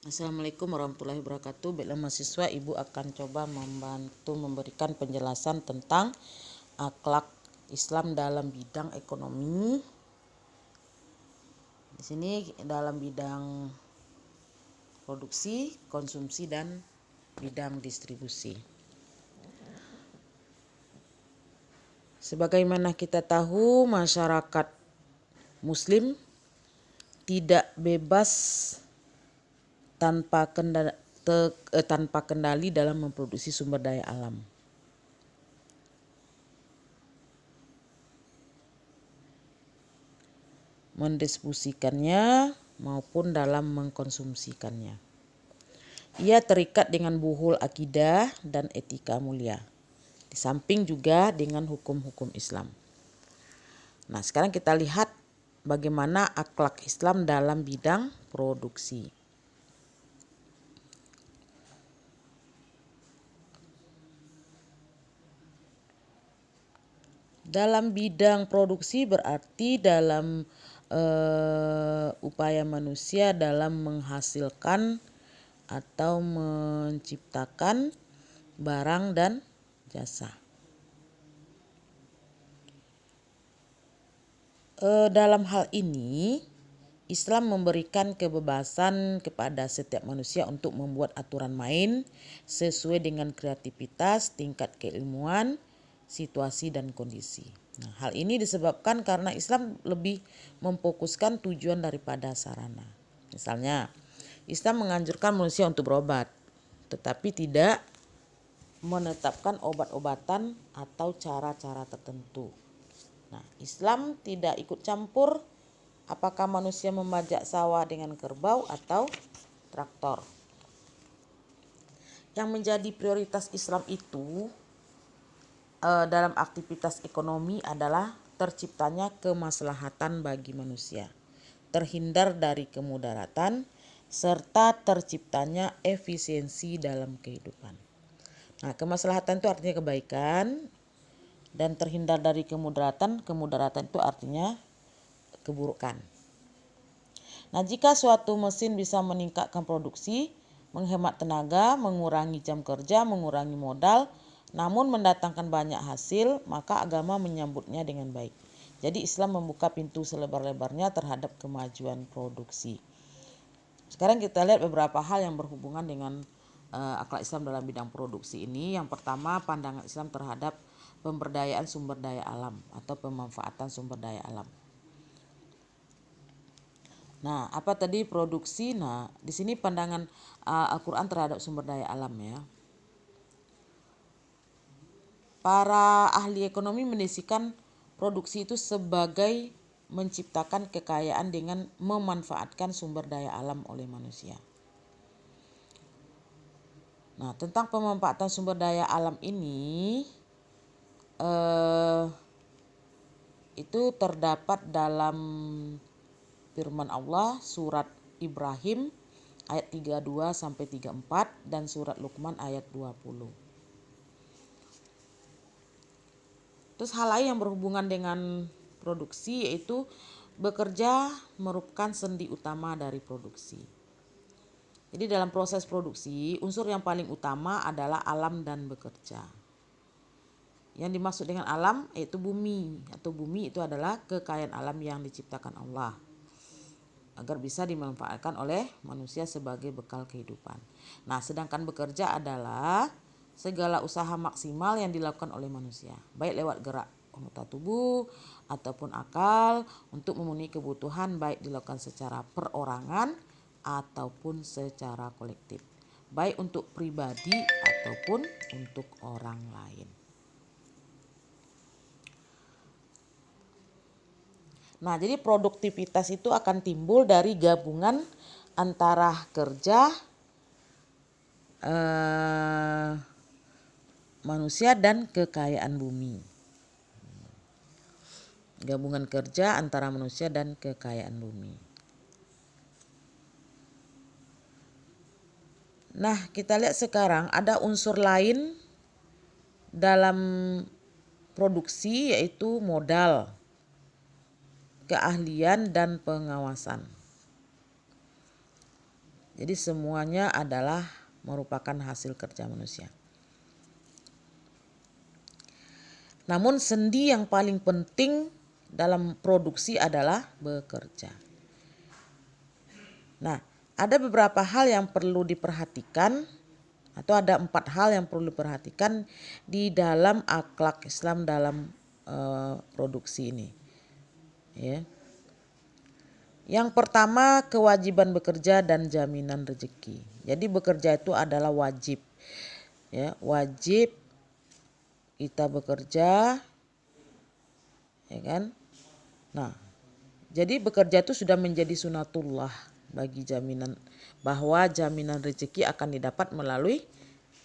Assalamualaikum warahmatullahi wabarakatuh. Baiklah mahasiswa, Ibu akan coba membantu memberikan penjelasan tentang akhlak Islam dalam bidang ekonomi. Di sini dalam bidang produksi, konsumsi, dan bidang distribusi. Sebagaimana kita tahu, masyarakat Muslim tidak bebas tanpa kendali dalam memproduksi sumber daya alam. Mendistribusikannya maupun dalam mengkonsumsikannya. Ia terikat dengan buhul akidah dan etika mulia. Di samping juga dengan hukum-hukum Islam. Nah, sekarang kita lihat bagaimana akhlak Islam dalam bidang produksi. Dalam bidang produksi berarti dalam upaya manusia dalam menghasilkan atau menciptakan barang dan jasa. Dalam hal ini, Islam memberikan kebebasan kepada setiap manusia untuk membuat aturan main sesuai dengan kreativitas, tingkat keilmuan, situasi, dan kondisi. Nah, hal ini disebabkan karena Islam lebih memfokuskan tujuan daripada sarana. Misalnya, Islam menganjurkan manusia untuk berobat, tetapi tidak menetapkan obat-obatan atau cara-cara tertentu. Nah, Islam tidak ikut campur apakah manusia membajak sawah dengan kerbau atau traktor. Yang menjadi prioritas Islam itu dalam aktivitas ekonomi adalah terciptanya kemaslahatan bagi manusia, terhindar dari kemudaratan, serta terciptanya efisiensi dalam kehidupan. Nah, kemaslahatan itu artinya kebaikan, dan terhindar dari kemudaratan. Kemudaratan itu artinya keburukan. Nah, jika suatu mesin bisa meningkatkan produksi, menghemat tenaga, mengurangi jam kerja, mengurangi modal, namun mendatangkan banyak hasil, maka agama menyambutnya dengan baik. Jadi Islam membuka pintu selebar-lebarnya terhadap kemajuan produksi. Sekarang kita lihat beberapa hal yang berhubungan dengan akhlak Islam dalam bidang produksi ini. Yang pertama, pandangan Islam terhadap pemberdayaan sumber daya alam atau pemanfaatan sumber daya alam. Nah, apa tadi produksi? Nah, di sini pandangan Al-Quran terhadap sumber daya alam ya. Para ahli ekonomi mendefinisikan produksi itu sebagai menciptakan kekayaan dengan memanfaatkan sumber daya alam oleh manusia. Nah, tentang pemanfaatan sumber daya alam ini itu terdapat dalam firman Allah surat Ibrahim ayat 32 sampai 34 dan surat Luqman ayat 20. Terus hal lain yang berhubungan dengan produksi yaitu bekerja merupakan sendi utama dari produksi. Jadi dalam proses produksi, unsur yang paling utama adalah alam dan bekerja. Yang dimaksud dengan alam yaitu bumi, atau bumi itu adalah kekayaan alam yang diciptakan Allah agar bisa dimanfaatkan oleh manusia sebagai bekal kehidupan. Nah, sedangkan bekerja adalah segala usaha maksimal yang dilakukan oleh manusia, baik lewat gerak anggota tubuh ataupun akal untuk memenuhi kebutuhan, baik dilakukan secara perorangan ataupun secara kolektif, baik untuk pribadi ataupun untuk orang lain. Nah, jadi produktivitas itu akan timbul dari gabungan antara kerja manusia dan kekayaan bumi. Gabungan kerja antara manusia dan kekayaan bumi. Nah, kita lihat sekarang ada unsur lain dalam produksi yaitu modal, keahlian, dan pengawasan. Jadi semuanya adalah merupakan hasil kerja manusia. Namun sendi yang paling penting dalam produksi adalah bekerja. Nah, ada beberapa hal yang perlu diperhatikan, atau ada 4 hal yang perlu diperhatikan di dalam akhlak Islam dalam produksi ini. Ya. Yang pertama, kewajiban bekerja dan jaminan rezeki. Jadi bekerja itu adalah wajib. Ya, wajib kita bekerja, ya kan? Nah, jadi bekerja itu sudah menjadi sunatullah bagi jaminan bahwa jaminan rezeki akan didapat melalui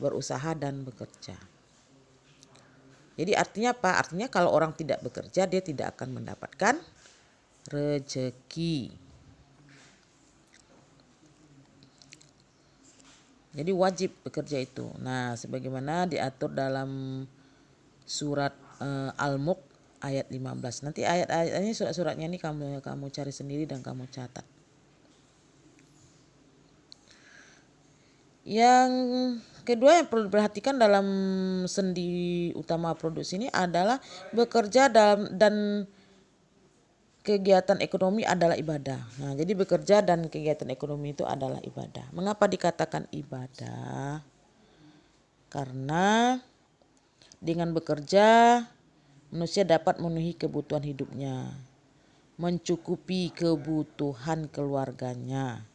berusaha dan bekerja. Jadi artinya apa? Artinya kalau orang tidak bekerja dia tidak akan mendapatkan rezeki. Jadi wajib bekerja itu. Nah, sebagaimana diatur dalam surat Al-Mulk ayat 15. Nanti ayat-ayat ini, surat-suratnya ini kamu cari sendiri dan kamu catat. Yang kedua yang perlu diperhatikan dalam sendi utama produksi ini adalah bekerja dan kegiatan ekonomi adalah ibadah. Nah, jadi bekerja dan kegiatan ekonomi itu adalah ibadah. Mengapa dikatakan ibadah? Karena dengan bekerja manusia dapat memenuhi kebutuhan hidupnya, mencukupi kebutuhan keluarganya.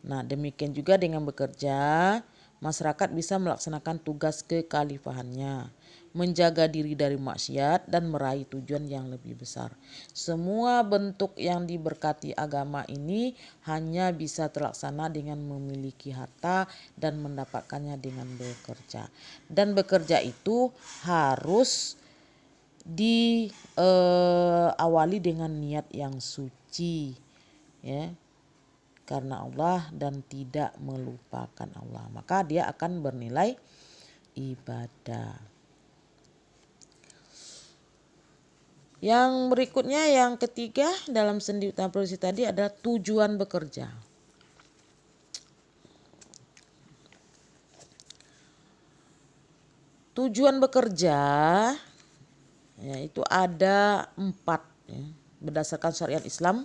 Nah, demikian juga dengan bekerja, masyarakat bisa melaksanakan tugas kekhalifahannya, menjaga diri dari maksiat dan meraih tujuan yang lebih besar. Semua bentuk yang diberkati agama ini hanya bisa terlaksana dengan memiliki harta dan mendapatkannya dengan bekerja. Dan bekerja itu harus diawali dengan niat yang suci, ya, karena Allah dan tidak melupakan Allah, maka dia akan bernilai ibadah. Yang berikutnya, yang ketiga dalam sendi utama produksi tadi adalah tujuan bekerja. Tujuan bekerja ya, itu ada 4 ya. Berdasarkan syariat Islam,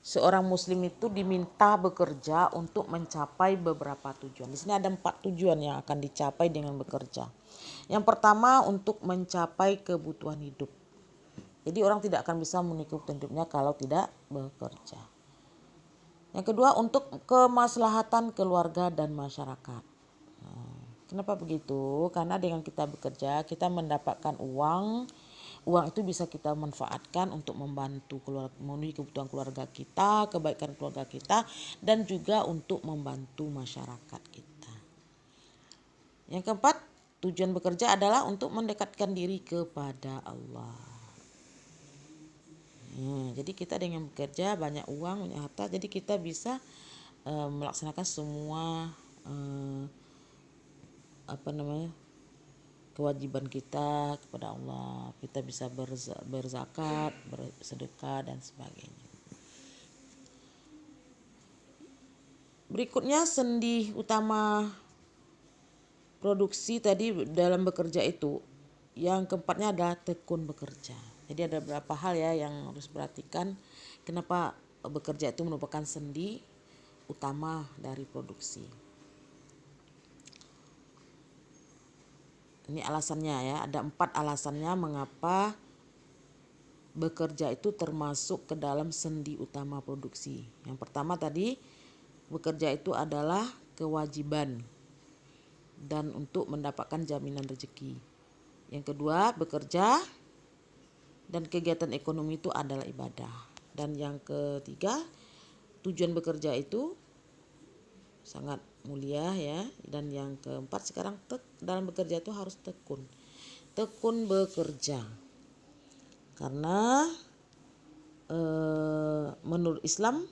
seorang muslim itu diminta bekerja untuk mencapai beberapa tujuan. Di sini ada 4 tujuan yang akan dicapai dengan bekerja. Yang pertama, untuk mencapai kebutuhan hidup. Jadi orang tidak akan bisa memenuhi kebutuhan hidupnya kalau tidak bekerja. Yang kedua, untuk kemaslahatan keluarga dan masyarakat. Kenapa begitu? Karena dengan kita bekerja, kita mendapatkan uang. Uang itu bisa kita manfaatkan untuk membantu memenuhi kebutuhan keluarga kita, kebaikan keluarga kita, dan juga untuk membantu masyarakat kita. Yang keempat, tujuan bekerja adalah untuk mendekatkan diri kepada Allah. Jadi kita dengan bekerja, banyak uang, banyak harta, jadi kita bisa melaksanakan semua kewajiban kita kepada Allah. Kita bisa berzakat, bersedekah dan sebagainya. Berikutnya, sendi utama produksi tadi dalam bekerja itu, yang keempatnya adalah tekun bekerja. Jadi ada beberapa hal ya yang harus perhatikan kenapa bekerja itu merupakan sendi utama dari produksi. Ini alasannya ya, ada 4 alasannya mengapa bekerja itu termasuk ke dalam sendi utama produksi. Yang pertama tadi, bekerja itu adalah kewajiban dan untuk mendapatkan jaminan rezeki. Yang kedua, bekerja dan kegiatan ekonomi itu adalah ibadah. Dan yang ketiga, tujuan bekerja itu sangat mulia ya. Dan yang keempat, sekarang dalam bekerja itu harus tekun bekerja, karena menurut Islam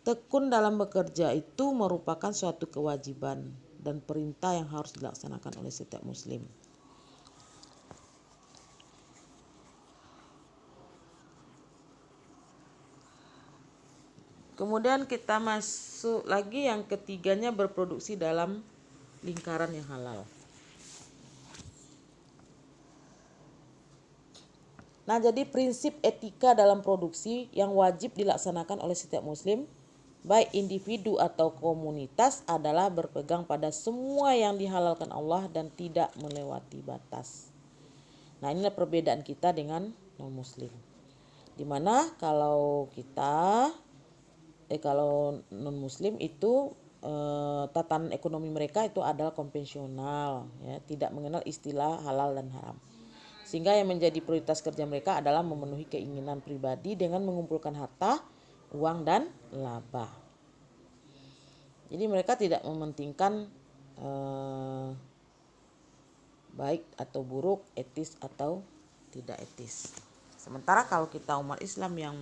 tekun dalam bekerja itu merupakan suatu kewajiban dan perintah yang harus dilaksanakan oleh setiap muslim. Kemudian kita masuk lagi yang ketiganya, berproduksi dalam lingkaran yang halal. Nah, jadi prinsip etika dalam produksi yang wajib dilaksanakan oleh setiap muslim, baik individu atau komunitas, adalah berpegang pada semua yang dihalalkan Allah dan tidak melewati batas. Nah, inilah perbedaan kita dengan non-muslim. Dimana kalau non-muslim itu tatanan ekonomi mereka itu adalah konvensional, ya, tidak mengenal istilah halal dan haram. Sehingga yang menjadi prioritas kerja mereka adalah memenuhi keinginan pribadi dengan mengumpulkan harta, uang, dan laba. Jadi mereka tidak mementingkan baik atau buruk, etis atau tidak etis. Sementara kalau kita umat Islam yang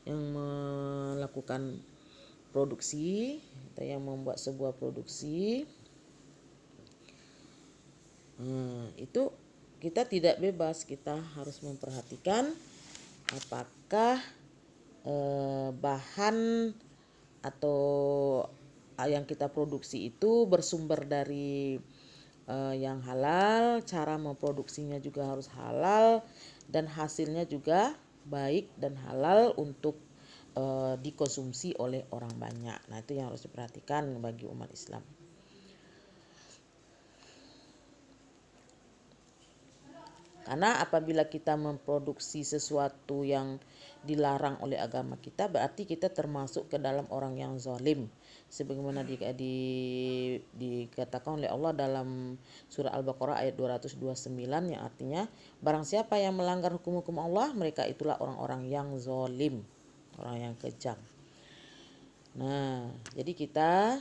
melakukan produksi atau yang membuat sebuah produksi, itu kita tidak bebas, kita harus memperhatikan apakah bahan atau yang kita produksi itu bersumber dari yang halal, cara memproduksinya juga harus halal, dan hasilnya juga baik dan halal untuk dikonsumsi oleh orang banyak. Nah, itu yang harus diperhatikan bagi umat Islam. Karena apabila kita memproduksi sesuatu yang dilarang oleh agama kita, berarti kita termasuk ke dalam orang yang zalim. Sebagaimana dikatakan oleh Allah dalam surah Al-Baqarah ayat 229, yang artinya barang siapa yang melanggar hukum-hukum Allah, mereka itulah orang-orang yang zalim, orang yang kejam. Nah, jadi kita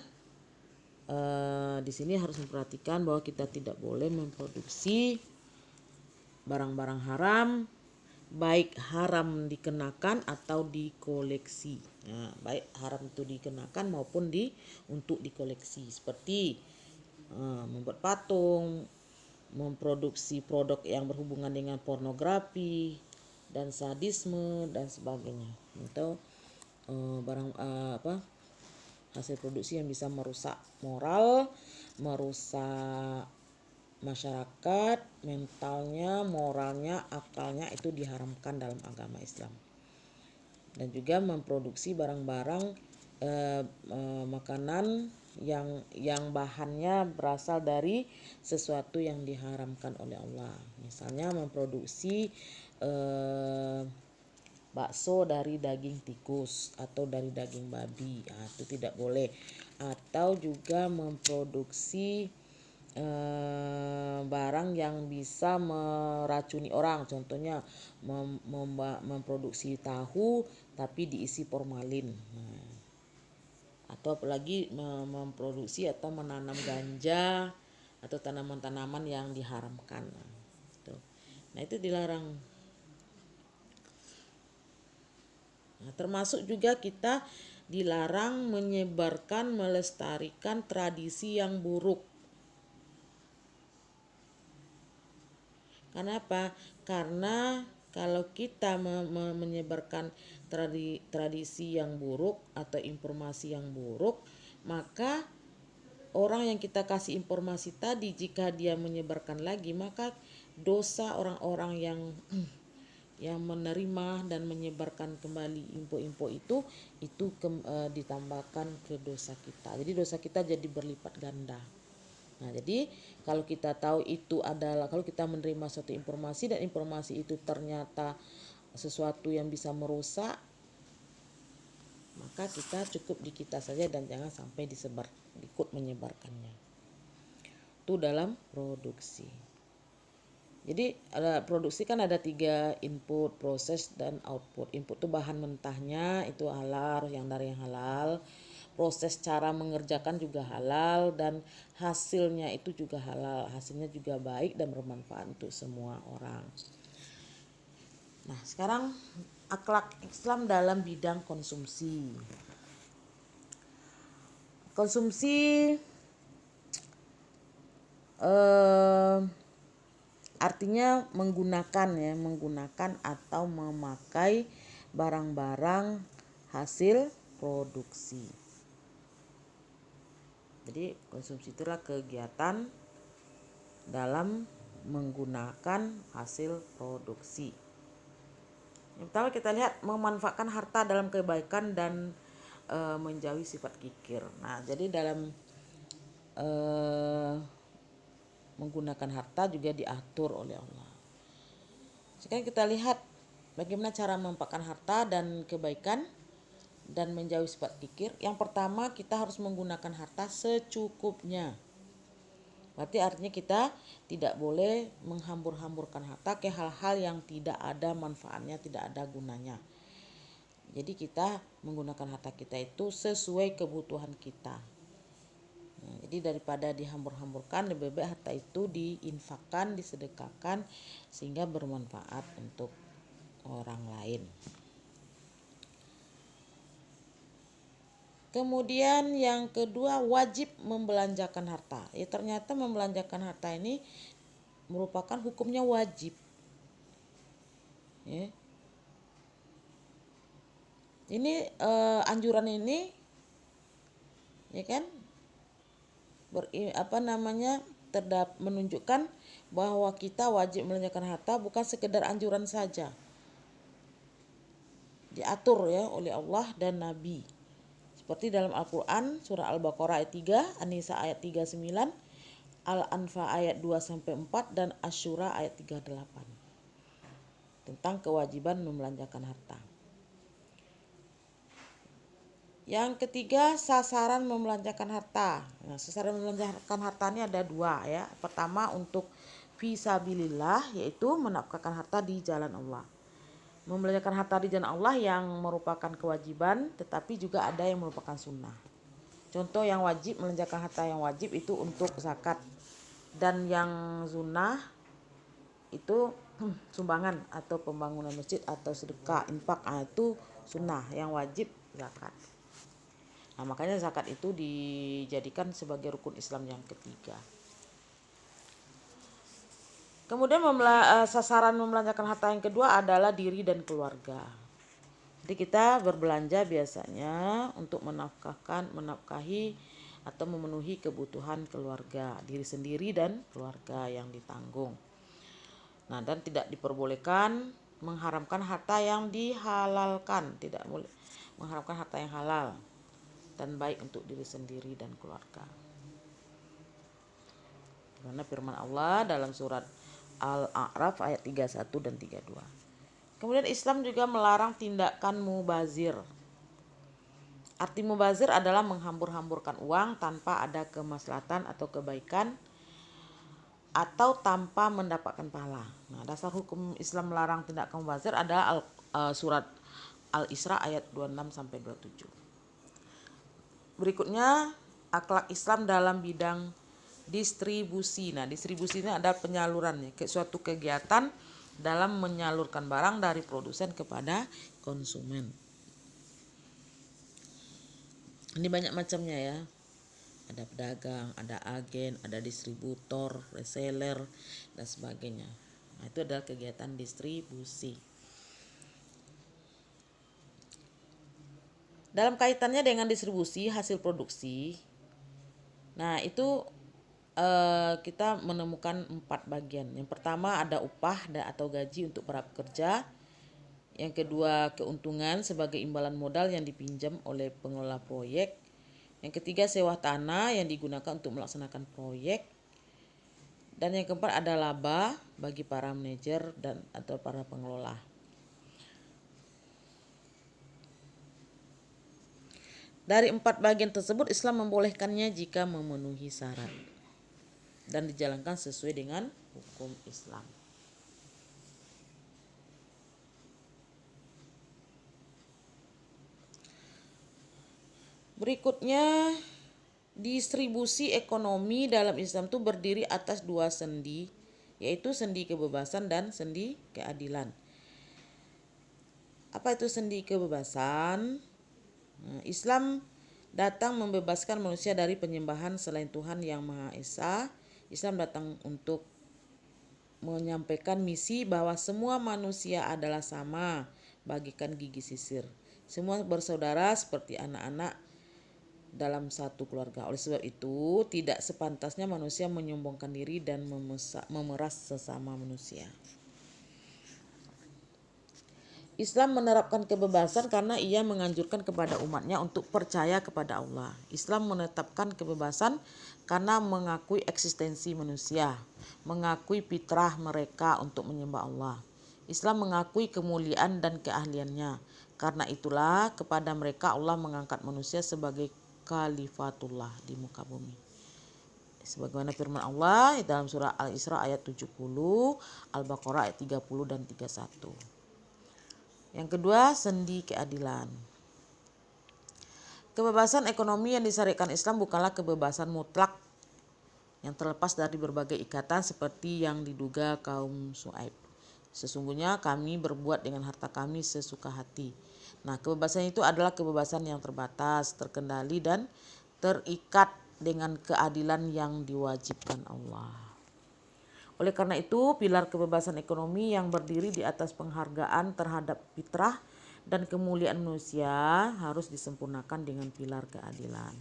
di sini harus memperhatikan bahwa kita tidak boleh memproduksi barang-barang haram, baik haram dikenakan atau dikoleksi. Nah, baik haram itu dikenakan maupun untuk dikoleksi, seperti membuat patung, memproduksi produk yang berhubungan dengan pornografi dan sadisme dan sebagainya. Atau hasil produksi yang bisa merusak moral, merusak masyarakat, mentalnya, moralnya, akalnya, itu diharamkan dalam agama Islam. Dan juga memproduksi barang-barang makanan yang bahannya berasal dari sesuatu yang diharamkan oleh Allah. Misalnya memproduksi bakso dari daging tikus atau dari daging babi, itu tidak boleh. Atau juga memproduksi barang yang bisa meracuni orang, contohnya memproduksi tahu tapi diisi formalin. Atau apalagi memproduksi atau menanam ganja atau tanaman-tanaman yang diharamkan. Nah, itu dilarang. Nah, termasuk juga kita dilarang menyebarkan, melestarikan tradisi yang buruk. Kenapa? Karena kalau kita menyebarkan tradisi yang buruk atau informasi yang buruk, maka orang yang kita kasih informasi tadi, jika dia menyebarkan lagi, maka dosa orang-orang yang menerima dan menyebarkan kembali info-info itu ditambahkan ke dosa kita. Jadi dosa kita jadi berlipat ganda. Nah, jadi kalau kita tahu itu adalah, kalau kita menerima suatu informasi dan informasi itu ternyata sesuatu yang bisa merusak, maka kita cukup di kita saja dan jangan sampai ikut menyebarkannya. Itu dalam produksi. Jadi produksi kan ada 3 input, proses, dan output. Input itu bahan mentahnya, itu halal, yang dari yang halal. Proses cara mengerjakan juga halal, dan hasilnya itu juga halal. Hasilnya juga baik dan bermanfaat untuk semua orang. Nah, sekarang akhlak Islam dalam bidang konsumsi. Konsumsi artinya menggunakan atau memakai barang-barang hasil produksi. Jadi konsumsi itulah kegiatan dalam menggunakan hasil produksi. Yang pertama kita lihat memanfaatkan harta dalam kebaikan dan menjauhi sifat kikir. Nah, jadi dalam menggunakan harta juga diatur oleh Allah. Sekarang kita lihat bagaimana cara memanfaatkan harta dan kebaikan dan menjauhi sifat kikir. Yang pertama, kita harus menggunakan harta secukupnya. Berarti artinya kita tidak boleh menghambur-hamburkan harta ke hal-hal yang tidak ada manfaatnya, tidak ada gunanya. Jadi kita menggunakan harta kita itu sesuai kebutuhan kita. Nah, jadi daripada dihambur-hamburkan, lebih baik harta itu diinfakkan, disedekahkan sehingga bermanfaat untuk orang lain. Kemudian yang kedua, wajib membelanjakan harta. Ya, ternyata membelanjakan harta ini merupakan hukumnya wajib. Ya. Ini anjuran ini, ya kan, menunjukkan bahwa kita wajib membelanjakan harta, bukan sekedar anjuran saja. Diatur ya oleh Allah dan Nabi. Seperti dalam Al-Quran surah Al-Baqarah ayat 3, An-Nisa ayat 39, Al-Anfal ayat 2-4 dan Asy-Syura ayat 38. Tentang kewajiban membelanjakan harta. Yang ketiga, sasaran membelanjakan harta. Nah, sasaran membelanjakan harta ini ada dua ya. Pertama untuk fisabilillah, yaitu menafkahkan harta di jalan Allah. Membelanjakan harta di jalan Allah yang merupakan kewajiban, tetapi juga ada yang merupakan sunnah. Contoh yang wajib, membelanjakan harta yang wajib itu untuk zakat. Dan yang sunnah itu sumbangan atau pembangunan masjid atau sedekah, infak, itu sunnah. Yang wajib zakat. Nah, makanya zakat itu dijadikan sebagai rukun Islam yang ketiga. Kemudian sasaran membelanjakan harta yang kedua adalah diri dan keluarga. Jadi kita berbelanja biasanya untuk menafkahi atau memenuhi kebutuhan keluarga, diri sendiri dan keluarga yang ditanggung. Nah, dan tidak diperbolehkan mengharamkan harta yang dihalalkan, tidak boleh mengharamkan harta yang halal dan baik untuk diri sendiri dan keluarga. Karena firman Allah dalam surat Al-A'raf ayat 31 dan 32. Kemudian Islam juga melarang tindakan mubazir. Arti mubazir adalah menghambur-hamburkan uang tanpa ada kemaslahatan atau kebaikan atau tanpa mendapatkan pahala. Nah, dasar hukum Islam melarang tindakan mubazir adalah surat Al-Isra ayat 26 sampai 27. Berikutnya, akhlak Islam dalam bidang distribusi. Nah, distribusi ini adalah penyalurannya, suatu kegiatan dalam menyalurkan barang dari produsen kepada konsumen. Ini banyak macamnya ya. Ada pedagang, ada agen, ada distributor, reseller, dan sebagainya. Nah, itu adalah kegiatan distribusi. Dalam kaitannya dengan distribusi hasil produksi, nah itu kita menemukan 4 bagian. Yang pertama ada upah atau gaji untuk para pekerja. Yang kedua keuntungan sebagai imbalan modal yang dipinjam oleh pengelola proyek. Yang ketiga sewa tanah yang digunakan untuk melaksanakan proyek. Dan yang keempat ada laba bagi para manajer dan atau para pengelola. Dari 4 bagian tersebut Islam membolehkannya jika memenuhi syarat dan dijalankan sesuai dengan hukum Islam. Berikutnya, distribusi ekonomi dalam Islam itu berdiri atas 2 sendi, yaitu sendi kebebasan dan sendi keadilan. Apa itu sendi kebebasan? Nah, Islam datang membebaskan manusia dari penyembahan selain Tuhan yang Maha Esa. Islam datang untuk menyampaikan misi bahwa semua manusia adalah sama, bagikan gigi sisir. Semua bersaudara seperti anak-anak dalam satu keluarga. Oleh sebab itu, tidak sepantasnya manusia menyombongkan diri dan memeras sesama manusia. Islam menerapkan kebebasan karena ia menganjurkan kepada umatnya untuk percaya kepada Allah. Islam menetapkan kebebasan karena mengakui eksistensi manusia, mengakui fitrah mereka untuk menyembah Allah. Islam mengakui kemuliaan dan keahliannya. Karena itulah kepada mereka Allah mengangkat manusia sebagai khalifatullah di muka bumi. Sebagaimana firman Allah dalam surah Al-Isra ayat 70, Al-Baqarah ayat 30 dan 31. Yang kedua, sendi keadilan. Kebebasan ekonomi yang disyariatkan Islam bukanlah kebebasan mutlak yang terlepas dari berbagai ikatan seperti yang diduga kaum Syuaib. Sesungguhnya kami berbuat dengan harta kami sesuka hati. Nah, kebebasan itu adalah kebebasan yang terbatas, terkendali dan terikat dengan keadilan yang diwajibkan Allah. Oleh karena itu, pilar kebebasan ekonomi yang berdiri di atas penghargaan terhadap fitrah dan kemuliaan manusia harus disempurnakan dengan pilar keadilan.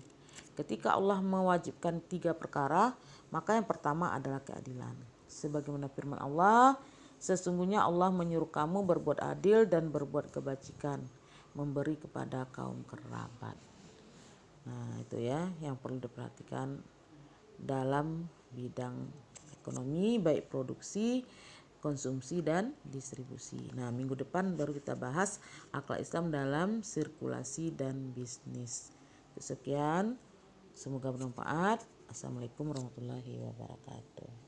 Ketika Allah mewajibkan 3 perkara, maka yang pertama adalah keadilan. Sebagaimana firman Allah, sesungguhnya Allah menyuruh kamu berbuat adil dan berbuat kebajikan, memberi kepada kaum kerabat. Nah, itu ya yang perlu diperhatikan dalam bidang ekonomi, baik produksi, konsumsi, dan distribusi. Nah, minggu depan baru kita bahas akhlak Islam dalam sirkulasi dan bisnis. Sekian, semoga bermanfaat. Assalamualaikum warahmatullahi wabarakatuh.